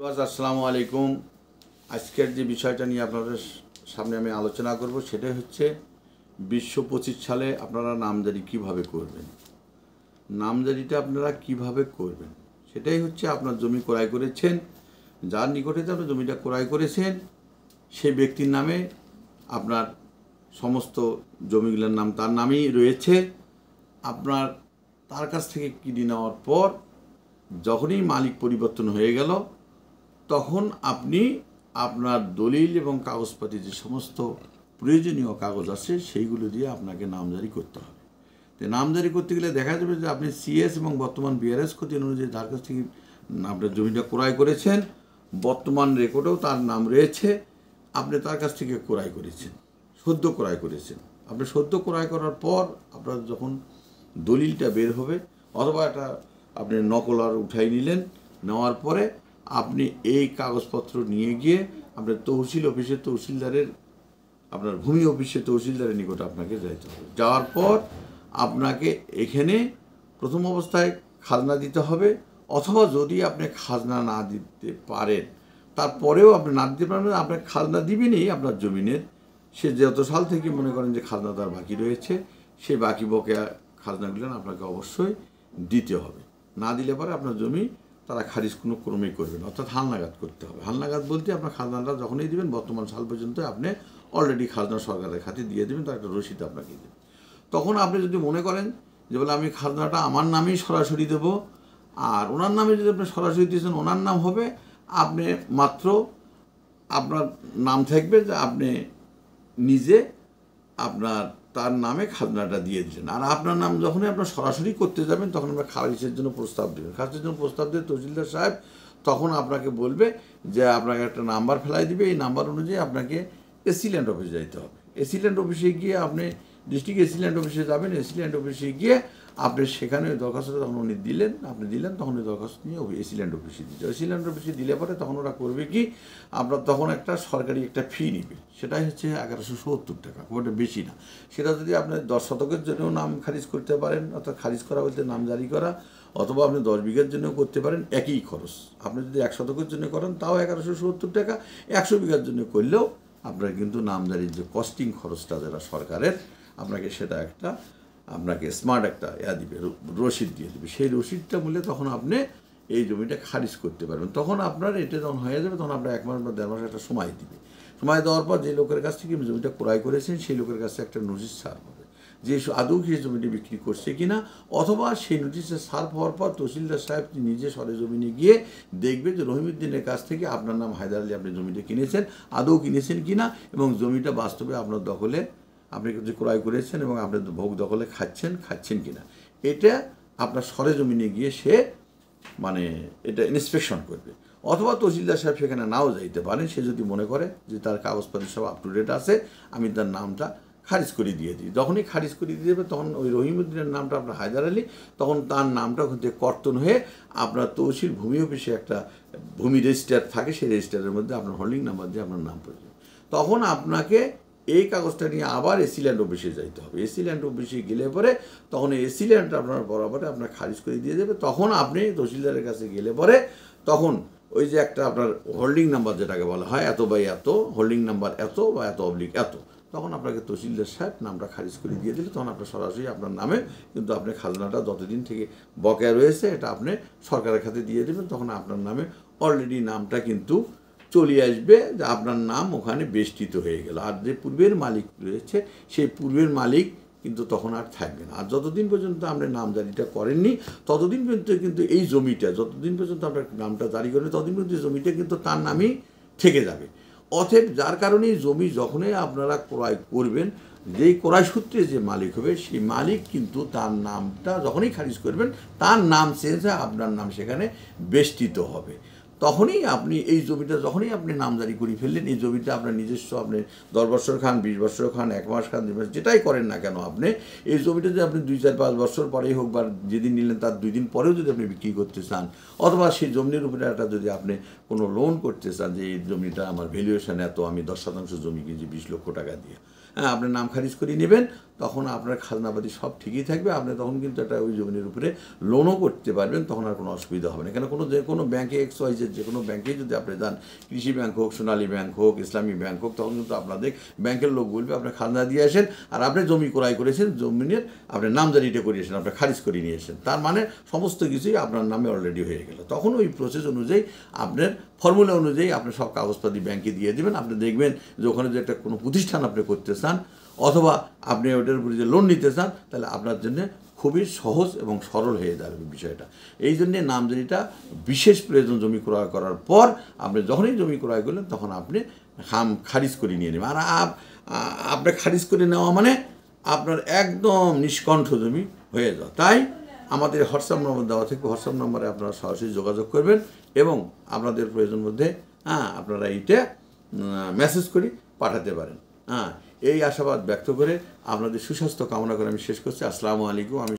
আসসালামু আলাইকুম। আজকের যে বিষয়টা নিয়ে আপনাদের সামনে আমি আলোচনা করব সেটাই হচ্ছে 2025 সালে আপনারা নামজারি কিভাবে করবেন। নামজারিটা আপনারা কিভাবে করবেন সেটাই হচ্ছে আপনার জমি ক্রয় করেছেন, যার নিকটে আপনি জমিটা ক্রয় করেছেন সেই ব্যক্তির নামে আপনার সমস্ত জমিগুলোর নাম তার নামেই রয়েছে। আপনার তার কাছ থেকে কিনে নেওয়ার পর যখনই মালিক পরিবর্তন হয়ে গেল তখন আপনি আপনার দলিল এবং কাগজপাতি যে সমস্ত প্রয়োজনীয় কাগজ আছে সেইগুলো দিয়ে আপনাকে নামজারি করতে হবে। তো নামজারি করতে গেলে দেখা যাবে যে আপনি সিএস এবং বর্তমান বিআরএস ক্ষতি অনুযায়ী যার কাছ থেকে আপনার জমিটা ক্রয় করেছেন বর্তমান রেকর্ডেও তার নাম রয়েছে। আপনি তার কাছ থেকে ক্রয় করেছেন, সদ্য ক্রয় করেছেন। আপনি সদ্য ক্রয় করার পর আপনার যখন দলিলটা বের হবে অথবা একটা আপনি নকল আর উঠাই নিলেন, নেওয়ার পরে আপনি এই কাগজপত্র নিয়ে গিয়ে আপনার তহসিল অফিসে তহসিলদারের আপনার ভূমি অফিসে তহসিলদারের নিকট আপনাকে যাইতে হবে। যাওয়ার পর আপনাকে এখানে প্রথম অবস্থায় খাজনা দিতে হবে, অথবা যদি আপনি খাজনা না দিতে পারেন তারপরেও আপনি না দিতে পারেন আপনার খাজনা দিবেনই আপনার জমিনের। সে যত সাল থেকে মনে করেন যে খাজনা তার বাকি রয়েছে সেই বাকি বকেয়া খাজনাগুলো আপনাকে অবশ্যই দিতে হবে। না দিলে পরে আপনার জমি তারা খারিজ কোনো ক্রমেই করবেন, অর্থাৎ হালনাগাদ করতে হবে। হালনাগাদ বলতে আপনার খাজনাটা যখনই দিবেন বর্তমান সাল পর্যন্ত আপনি অলরেডি খাজনা সরকারের খাতে দিয়ে দেবেন, তার একটা রসিদ আপনাকে দেবেন। তখন আপনি যদি মনে করেন যে বলে আমি খাজনাটা আমার নামেই সরাসরি দেবো, আর ওনার নামে যদি আপনি সরাসরি দিয়েছেন ওনার নাম হবে, আপনি মাত্র আপনার নাম থাকবে যে আপনি নিজে আপনার তার নামে খাজনাটা দিয়ে দিলেন। আর আপনার নাম যখনই আপনার সরাসরি করতে যাবেন তখন আমরা খারিজের জন্য প্রস্তাব দেবেন। খারিজের জন্য প্রস্তাব দিয়ে তহসিলদার সাহেব তখন আপনাকে বলবে যে আপনাকে একটা নাম্বার ফেলাই দিবে, এই নাম্বার অনুযায়ী আপনাকে এসি ল্যান্ড অফিসে যাইতে হবে। এসি ল্যান্ড অফিসে গিয়ে আপনি ডিস্ট্রিক্ট এসি ল্যান্ড অফিসে যাবেন। এসি ল্যান্ড অফিসে গিয়ে আপনি সেখানে ওই দরখাস্তটা যখন উনি দিলেন আপনি দিলেন তখন ওই দরখাস্ত নিয়ে এসি ল্যান্ড অফিসে দিতে। এসি ল্যান্ড অফিসে দিলে পরে তখন ওরা করবে কি আপনার তখন একটা সরকারি একটা ফি নিবে, সেটাই হচ্ছে 1170 টাকা, ওটা বেশি না। সেটা যদি আপনি 10 শতকের জন্যও নাম খারিজ করতে পারেন, অর্থাৎ খারিজ করা বলতে নাম জারি করা, অথবা আপনি 10 বিঘার জন্য করতে পারেন, একই খরচ। আপনি যদি 1 শতকের জন্য করেন তাও 1170 টাকা, 100 বিঘার জন্য করলেও আপনার কিন্তু নামজারির যে কস্টিং খরচটা যারা সরকারের আপনাকে সেটা একটা আপনাকে স্মার্ট একটা দিবে, রসিদ দিয়ে দেবে। সেই রসিদটা বললে তখন আপনি এই জমিটা খারিজ করতে পারবেন। তখন আপনার এটা যখন হয়ে যাবে তখন আপনার 1 মাস বা 1.5 মাস একটা সময় দিবে। সময় দেওয়ার পর যে লোকের কাছ থেকে জমিটা ক্রয় করেছেন সেই লোকের কাছে একটা নোটিশ সার্ভ হবে যে আদৌ কি জমিটি বিক্রি করছে কিনা, অথবা সেই নোটিশে সার্ভ হওয়ার পর তহসিলদার সাহেব নিজে সরেজমিনে গিয়ে দেখবে যে রহিমউদ্দিনের কাছ থেকে আপনার নাম হায়দার আলী আপনি জমিটা কিনেছেন, আদৌ কিনেছেন কিনা, এবং জমিটা বাস্তবে আপনার দখলে আপনি যে ক্রয় করেছেন এবং আপনি ভোগ দখলে খাচ্ছেন কিনা, এটা আপনার সরেজমিনে গিয়ে সে মানে এটা ইন্সপেকশন করবে। অথবা তহসিলদার সাহেব সেখানে নাও যাইতে পারেন, সে যদি মনে করে যে তার কাগজপত্র সব আপ টু ডেট আছে আমি তার নামটা খারিজ করে দিয়ে দিই। যখনই খারিজ করে দিয়ে দেবে তখন ওই রহিমউদ্দিনের নামটা আপনার হায়দার আলী, তখন তার নামটা ওখান থেকে কর্তন হয়ে আপনার তহসিল ভূমি অফিসে একটা ভূমি রেজিস্টার থাকে, সেই রেজিস্টারের মধ্যে আপনার হোল্ডিং নাম্বার দিয়ে আপনার নাম পড়ে যাবে। তখন আপনাকে এই কাগজটা নিয়ে আবার এসি ল্যান্ড অফিসে যাইতে হবে। এসি ল্যান্ড অফিসে গেলে পরে তখন এসি ল্যান্ডটা আপনার বরাবরে আপনার খারিজ করে দিয়ে দেবে। তখন আপনি তহসিলদারের কাছে গেলে পরে তখন ওই যে একটা আপনার হোল্ডিং নাম্বার যেটাকে বলা হয় এত বাই এত, হোল্ডিং নাম্বার এত বা এত অবলিক এত, তখন আপনাকে তহসিলদার সাহেব নামটা খারিজ করে দিয়ে দিলে তখন আপনার সরাসরি আপনার নামে কিন্তু আপনি খাজনাটা যতদিন থেকে বকেয়া রয়েছে এটা আপনি সরকারের খাতে দিয়ে দেবেন। তখন আপনার নামে অলরেডি নামটা কিন্তু চলে আসবে, যে আপনার নাম ওখানে বেষ্টিত হয়ে গেল। আর যে পূর্বের মালিক রয়েছে সেই পূর্বের মালিক কিন্তু তখন আর থাকবে না। আর যতদিন পর্যন্ত আপনি নাম জারিটা করেননি ততদিন পর্যন্ত কিন্তু এই জমিটা যতদিন পর্যন্ত আপনার নামটা জারি করেন ততদিন পর্যন্ত জমিটা কিন্তু তার নামই থেকে যাবে। অতএব যার কারণে জমি যখনই আপনারা ক্রয় করবেন, যেই ক্রয় সূত্রে যে মালিক হবে সেই মালিক কিন্তু তার নামটা যখনই খারিজ করবেন তার নাম চেঞ্জ হয়ে আপনার নাম সেখানে বেষ্টিত হবে। তখনই আপনি এই জমিটা যখনই আপনি নামজারি করে ফেললেন, এই জমিটা আপনার নিজস্ব, আপনি 10 বছর খান, 20 বছর খান, 1 মাস খান, 2 মাস, যেটাই করেন না কেন আপনি এই জমিটা যদি আপনি 2, 4, 5 বছর পরেই হোক বা যেদিন নিলেন তার 2 দিন পরেও যদি আপনি বিক্রি করতে চান, অথবা সেই জমির উপরে একটা যদি আপনি কোনো লোন করতে চান যে এই জমিটা আমার ভ্যালুয়েশন এত, আমি 10% জমি কিনছি 20 লক্ষ টাকা দিয়ে, হ্যাঁ, আপনার নাম খারিজ করে নেবেন। তখন আপনার খাজনাপাতি সব ঠিকই থাকবে, আপনি তখন কিন্তু একটা ওই জমির উপরে লোনও করতে পারবেন, তখন আর কোনো অসুবিধা হবে না। কেন যে কোনো ব্যাংকে XYZ যে কোনো ব্যাংকেই যদি আপনি যান, কৃষি ব্যাংক হোক, সোনালী ব্যাংক হোক, ইসলামী ব্যাংক হোক, তখন কিন্তু আপনাদের ব্যাংকের লোক বলবে আপনার খাজনা দিয়ে আসেন, আর আপনি জমি ক্রয় করেছেন, জমিনের আপনি নামজারিটা করিয়েছেন, আপনি খারিজ করে নিয়েছেন, তার মানে সমস্ত কিছুই আপনার নামে অলরেডি হয়ে গেল। তখন ওই প্রসেস অনুযায়ী আপনার ফর্মুলা অনুযায়ী আপনি সব কাগজপাতি ব্যাংকে দিয়ে দেবেন। আপনি দেখবেন যে ওখানে যে একটা কোনো প্রতিষ্ঠান আপনি করতে চান অথবা আপনি ওটার উপরে যে লোন নিতে চান, তাহলে আপনার জন্য খুবই সহজ এবং সরল হয়ে যাবে বিষয়টা। এই জন্যে নামজারিটা বিশেষ প্রয়োজন। জমি ক্রয় করার পর আপনি যখনই জমি ক্রয় করলেন তখন আপনি খারিজ করে নিয়ে নেবেন। আর আপনি খারিজ করে নেওয়া মানে আপনার একদম নিষ্কণ্ঠ জমি হয়ে যাওয়া। তাই আমাদের হোয়াটসঅ্যাপ নম্বর দেওয়া থেকে হোয়াটসঅ্যাপ নম্বরে আপনারা সরাসরি যোগাযোগ করবেন এবং আপনাদের প্রয়োজন মধ্যে আপনারা এইটা মেসেজ করে পাঠাতে পারেন। এই আশাবাদ ব্যক্ত করে আপনাদের সুস্বাস্থ্য কামনা করে আমি শেষ করছি। আসসালামু আলাইকুম। আমি